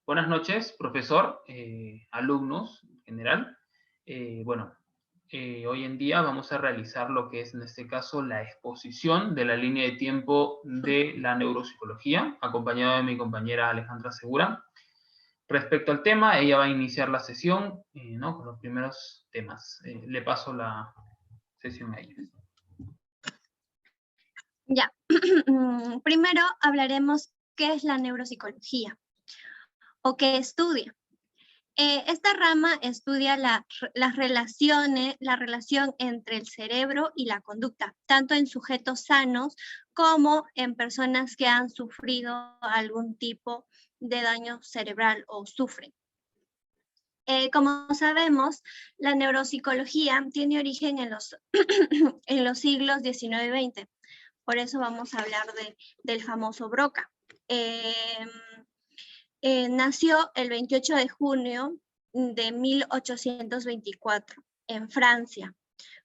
Buenas noches, profesor, alumnos en general. Hoy en día vamos a realizar lo que es, en este caso, la exposición de la línea de tiempo de la neuropsicología, acompañado de mi compañera Alejandra Segura. Respecto al tema, ella va a iniciar la sesión, ¿no? Con los primeros temas. Le paso la sesión a ella. Ya, primero hablaremos qué es la neuropsicología o qué estudia. Esta rama estudia la relación entre el cerebro y la conducta, tanto en sujetos sanos como en personas que han sufrido algún tipo de daño cerebral o sufren. Como sabemos, la neuropsicología tiene origen en los, en los siglos XIX y XX. Por eso vamos a hablar del famoso Broca. Nació el 28 de junio de 1824 en Francia.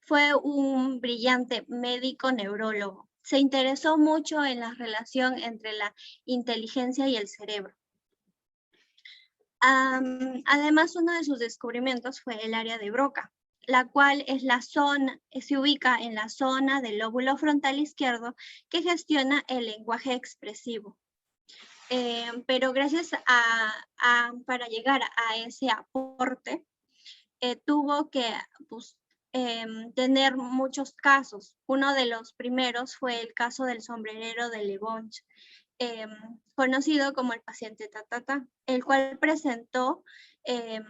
Fue un brillante médico neurólogo. Se interesó mucho en la relación entre la inteligencia y el cerebro. Además, uno de sus descubrimientos fue el área de Broca, la cual es la zona, se ubica en la zona del lóbulo frontal izquierdo que gestiona el lenguaje expresivo. Pero gracias para llegar a ese aporte, tuvo que tener muchos casos. Uno de los primeros fue el caso del sombrerero de Le Bon, conocido como el paciente Tatata, el cual presentó, él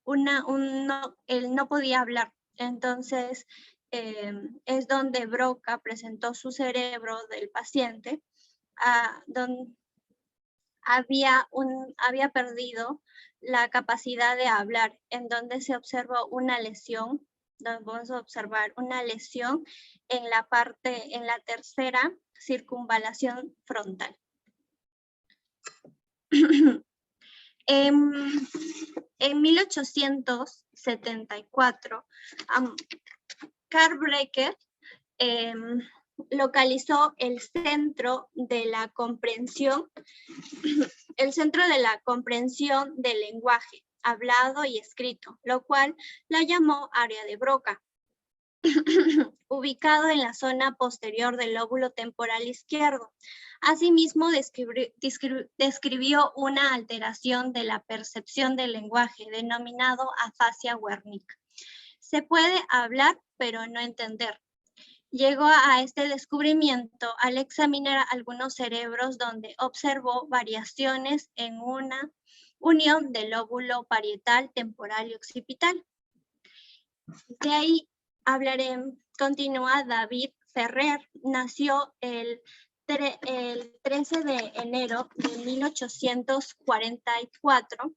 no podía hablar. Entonces, es donde Broca presentó su cerebro del paciente, donde había perdido la capacidad de hablar, en donde se observó una lesión, donde vamos a observar una lesión en la tercera circunvalación frontal. En 1874, Karl Breker localizó el centro de la comprensión del lenguaje hablado y escrito, lo cual la llamó área de Broca, ubicado en la zona posterior del lóbulo temporal izquierdo. Asimismo, describió una alteración de la percepción del lenguaje, denominado afasia Wernicke. Se puede hablar, pero no entender. Llegó a este descubrimiento al examinar algunos cerebros donde observó variaciones en una unión del lóbulo parietal, temporal y occipital. De ahí continúa David Ferrer. Nació el 13 de enero de 1844,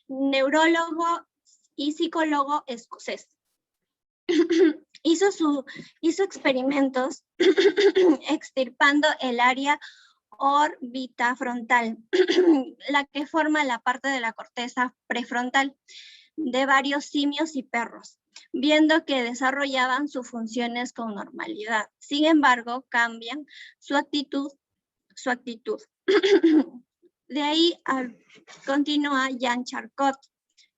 neurólogo y psicólogo escocés. Hizo experimentos extirpando el área orbitofrontal, la que forma la parte de la corteza prefrontal de varios simios y perros, viendo que desarrollaban sus funciones con normalidad. Sin embargo, cambian su actitud. De ahí continúa Jean Charcot.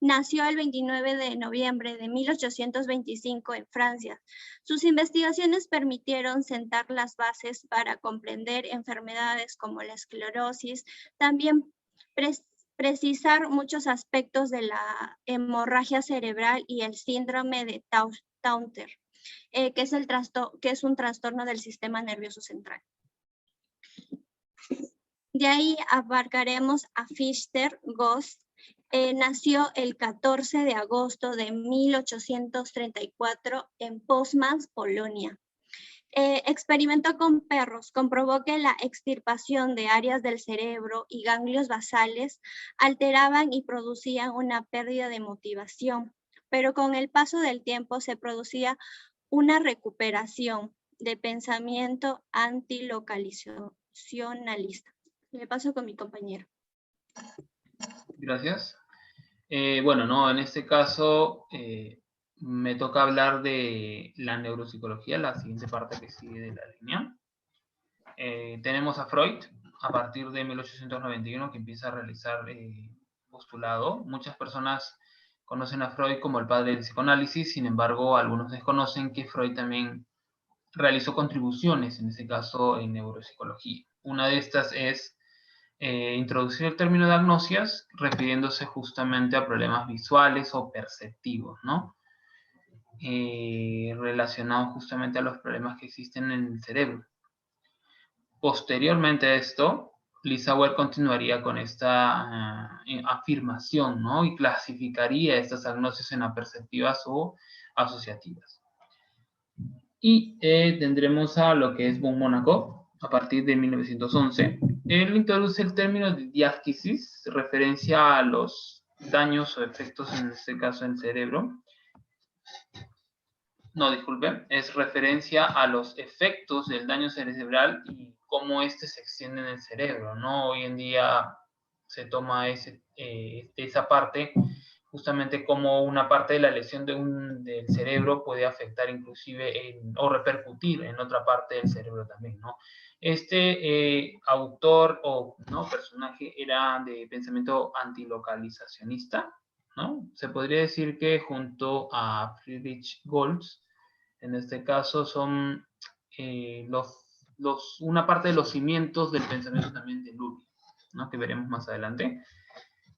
Nació el 29 de noviembre de 1825 en Francia. Sus investigaciones permitieron sentar las bases para comprender enfermedades como la esclerosis, también precisar muchos aspectos de la hemorragia cerebral y el síndrome de Taunter, que es un trastorno del sistema nervioso central. De ahí abarcaremos a Fichter Ghost. Nació el 14 de agosto de 1834 en Poznań, Polonia. Experimentó con perros, comprobó que la extirpación de áreas del cerebro y ganglios basales alteraban y producían una pérdida de motivación, pero con el paso del tiempo se producía una recuperación de pensamiento antilocalizacionalista. Le paso con mi compañero. Gracias. En este caso me toca hablar de la neuropsicología, la siguiente parte que sigue de la línea. Tenemos a Freud, a partir de 1891 que empieza a realizar postulado. Muchas personas conocen a Freud como el padre del psicoanálisis, sin embargo, algunos desconocen que Freud también realizó contribuciones, en este caso en neuropsicología. Una de estas es introducir el término de agnosias, refiriéndose justamente a problemas visuales o perceptivos, ¿no? Relacionados justamente a los problemas que existen en el cerebro. Posteriormente a esto, Lissauer continuaría con esta afirmación, ¿no? Y clasificaría estas agnosias en aperceptivas o asociativas. Y tendremos a lo que es von Monacov, a partir de 1911. Él introduce el término de diáquisis, referencia a los daños o efectos, en este caso en el cerebro. No, disculpe, es referencia a los efectos del daño cerebral y cómo éste se extiende en el cerebro, ¿no? Hoy en día se toma esa parte justamente como una parte de la lesión del cerebro puede afectar inclusive o repercutir en otra parte del cerebro también, ¿no? Este autor o personaje era de pensamiento antilocalizacionista, ¿no? Se podría decir que junto a Friedrich Goltz, en este caso son una parte de los cimientos del pensamiento también de Lurie, ¿no? Que veremos más adelante.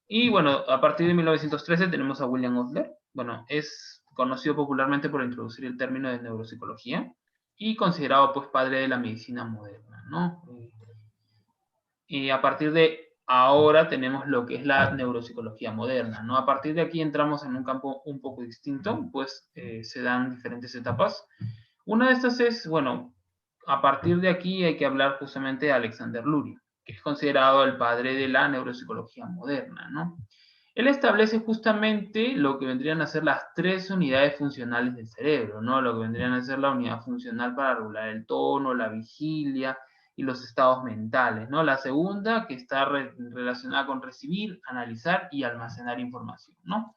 Y bueno, a partir de 1913 tenemos a William Osler. Bueno, es conocido popularmente por introducir el término de neuropsicología y considerado pues padre de la medicina moderna, ¿no? Y a partir de ahora tenemos lo que es la neuropsicología moderna, ¿no? A partir de aquí entramos en un campo un poco distinto, pues se dan diferentes etapas. Una de estas es, bueno, a partir de aquí hay que hablar justamente de Alexander Lurie, que es considerado el padre de la neuropsicología moderna, ¿no? Él establece justamente lo que vendrían a ser las tres unidades funcionales del cerebro, ¿no? Lo que vendrían a ser la unidad funcional para regular el tono, la vigilia y los estados mentales, ¿no? La segunda, que está relacionada con recibir, analizar y almacenar información, ¿no?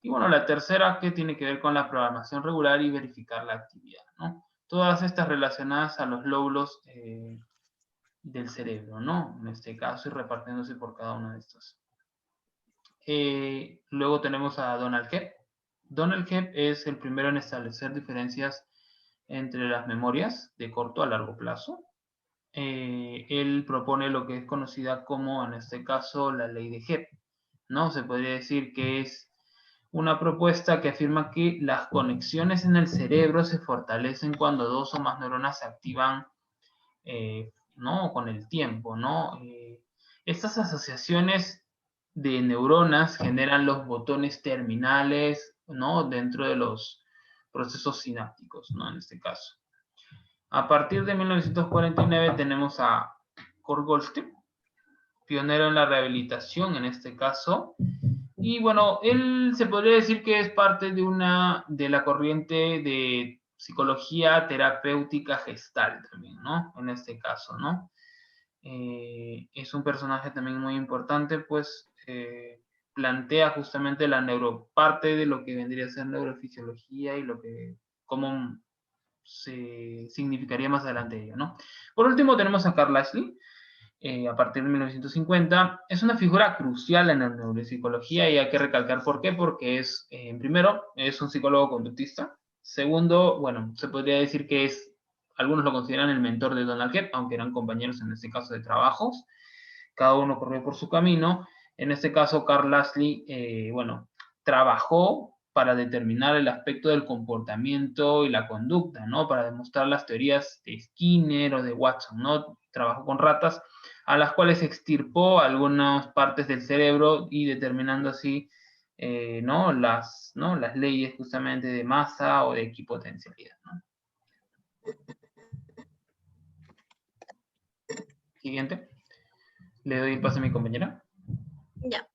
Y bueno, la tercera, que tiene que ver con la programación regular y verificar la actividad, ¿no? Todas estas relacionadas a los lóbulos del cerebro, ¿no? En este caso, y repartiéndose por cada una de estas. Luego tenemos a Donald Hebb. Donald Hebb es el primero en establecer diferencias entre las memorias de corto a largo plazo. Él propone lo que es conocida como, en este caso, la ley de Hebb, ¿no? Se podría decir que es una propuesta que afirma que las conexiones en el cerebro se fortalecen cuando dos o más neuronas se activan, ¿no? Con el tiempo, ¿no? Estas asociaciones de neuronas generan los botones terminales, ¿no? Dentro de los procesos sinápticos, ¿no? En este caso. A partir de 1949 tenemos a Kurt Goldstein, pionero en la rehabilitación en este caso. Y bueno, él se podría decir que es parte de la corriente de psicología terapéutica gestal también, ¿no? En este caso, ¿no? Es un personaje también muy importante, pues plantea justamente la neuroparte de lo que vendría a ser neurofisiología y cómo se significaría más adelante ello, ¿no? Por último tenemos a Carl Lashley, a partir de 1950. Es una figura crucial en la neuropsicología y hay que recalcar por qué, porque es, primero, es un psicólogo conductista. Segundo, bueno, se podría decir que algunos lo consideran el mentor de Donald Hebb, aunque eran compañeros en este caso de trabajos. Cada uno corrió por su camino. En este caso, Carl Lashley, bueno, trabajó para determinar el aspecto del comportamiento y la conducta, ¿no? Para demostrar las teorías de Skinner o de Watson, ¿no? Trabajó con ratas a las cuales extirpó algunas partes del cerebro y determinando así, ¿no? Las leyes justamente de masa o de equipotencialidad, ¿no? Siguiente. Le doy el paso a mi compañera. Ya.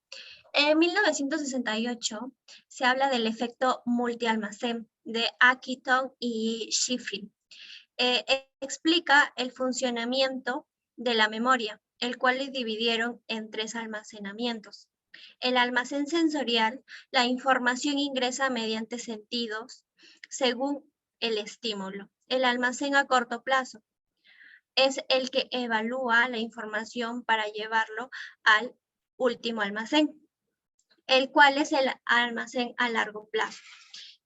En 1968 se habla del efecto multialmacén de Atkinson y Sheffield. Explica el funcionamiento de la memoria, el cual le dividieron en 3 almacenamientos. El almacén sensorial, la información ingresa mediante sentidos según el estímulo. El almacén a corto plazo, es el que evalúa la información para llevarlo al último almacén, el cual es el almacén a largo plazo,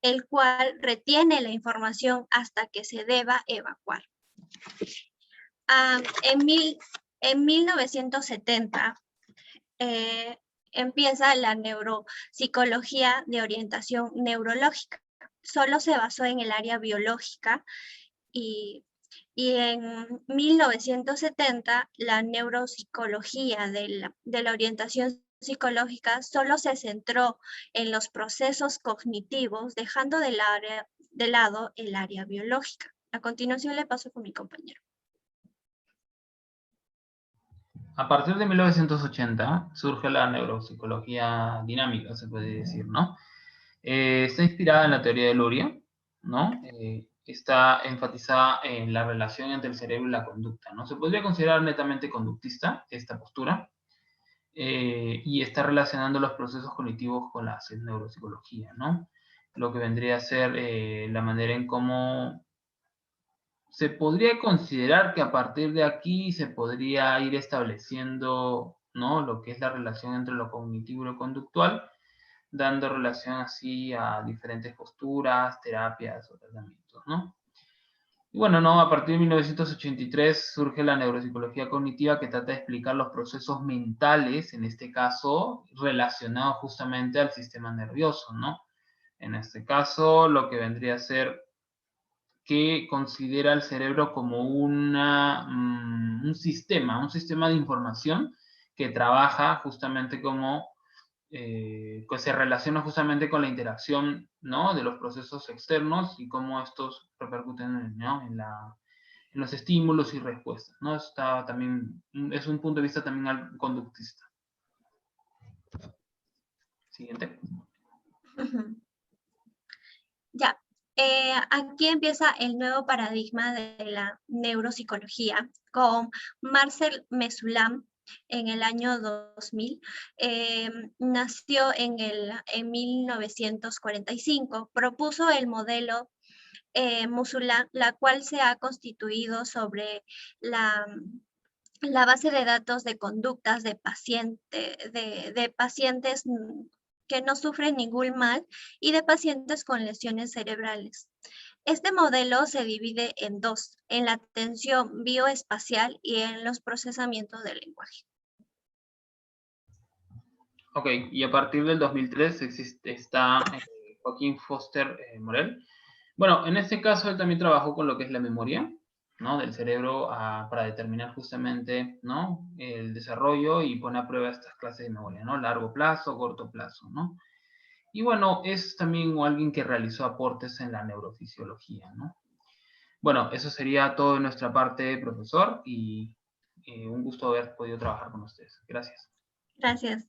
el cual retiene la información hasta que se deba evacuar. En 1970 empieza la neuropsicología de orientación neurológica. Solo se basó en el área biológica y en 1970 la neuropsicología de la orientación psicológica solo se centró en los procesos cognitivos, dejando de lado el área biológica. A continuación le paso con mi compañero. A partir de 1980 surge la neuropsicología dinámica, se puede decir, ¿no? Está inspirada en la teoría de Luria, ¿no? Está enfatizada en la relación entre el cerebro y la conducta, ¿no? Se podría considerar netamente conductista esta postura, y está relacionando los procesos cognitivos con la neuropsicología, ¿no? Lo que vendría a ser la manera en cómo se podría considerar que a partir de aquí se podría ir estableciendo, ¿no?, lo que es la relación entre lo cognitivo y lo conductual, dando relación así a diferentes posturas, terapias o tratamientos, ¿no? Y bueno, no, a partir de 1983 surge la neuropsicología cognitiva, que trata de explicar los procesos mentales, en este caso, relacionados justamente al sistema nervioso, ¿no? En este caso, lo que vendría a ser que considera el cerebro como un sistema de información que trabaja justamente como, que se relaciona justamente con la interacción, ¿no?, de los procesos externos y cómo estos repercuten, ¿no?, en los estímulos y respuestas, ¿no? Está también, es un punto de vista también conductista. Siguiente. Ya, aquí empieza el nuevo paradigma de la neuropsicología con Marcel Mesulam en el año 2000. Nació en 1945, propuso el modelo Mesulam, la cual se ha constituido sobre la base de datos de conductas de pacientes que no sufren ningún mal y de pacientes con lesiones cerebrales. Este modelo se divide en dos, en la atención bioespacial y en los procesamientos del lenguaje. Ok, y a partir del 2003 está Joaquín Foster Morel. Bueno, en este caso él también trabajó con lo que es la memoria, ¿no?, del cerebro para determinar justamente, ¿no?, el desarrollo, y pone a prueba estas clases de memoria, ¿no?, largo plazo, corto plazo, ¿no? Y bueno, es también alguien que realizó aportes en la neurofisiología, ¿no? Bueno, eso sería todo de nuestra parte, profesor, y un gusto haber podido trabajar con ustedes. Gracias. Gracias.